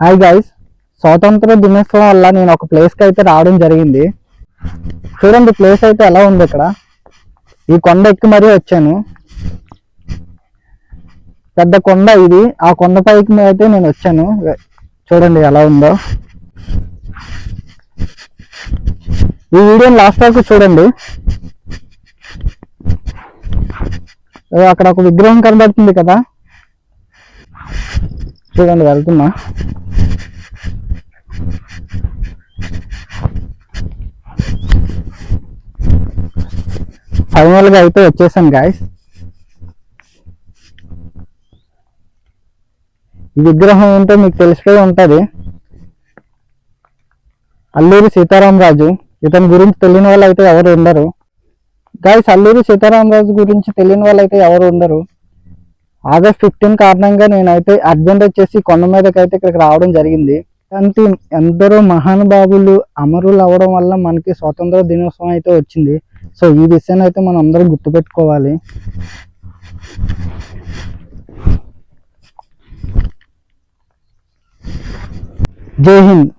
Hi guys, స్వాతంత్ర దినోత్సవం వల్ల నేను ఒక ప్లేస్కి అయితే రావడం జరిగింది. చూడండి ప్లేస్ అయితే ఎలా ఉంది. ఇక్కడ ఈ కొండ ఎక్కి మరీ వచ్చాను. పెద్ద కొండ ఇది. ఆ కొండ పైకి అయితే నేను వచ్చాను. చూడండి ఎలా ఉందో. ఈ వీడియోని లాస్ట్ వరకు చూడండి. అక్కడ ఒక విగ్రహం కనబడుతుంది కదా, చూడండి వెళ్తున్నా. ఫైనల్ గా అయితే వచ్చేసాను గాయస్. ఈ విగ్రహం ఏంటో మీకు తెలిసిపోయి ఉంటది. అల్లూరి సీతారామరాజు. ఇతని గురించి తెలియని వాళ్ళు అయితే ఎవరు ఉండరు గాయస్. అల్లూరి సీతారామరాజు గురించి తెలియని వాళ్ళు అయితే ఎవరు ఉండరు. ఆగస్ట్ 15 కారణంగా నేనైతే అర్జెంట్ వచ్చేసి కొండ మీదకి అయితే ఇక్కడికి రావడం జరిగింది. అంటే ఎందరో మహానుభావులు అమరులు అవ్వడం వల్ల మనకి స్వాతంత్ర దినోత్సవం అయితే వచ్చింది. సో ఈ విషయాన్ని అయితే మనం అందరం గుర్తుపెట్టుకోవాలి. జై హింద్.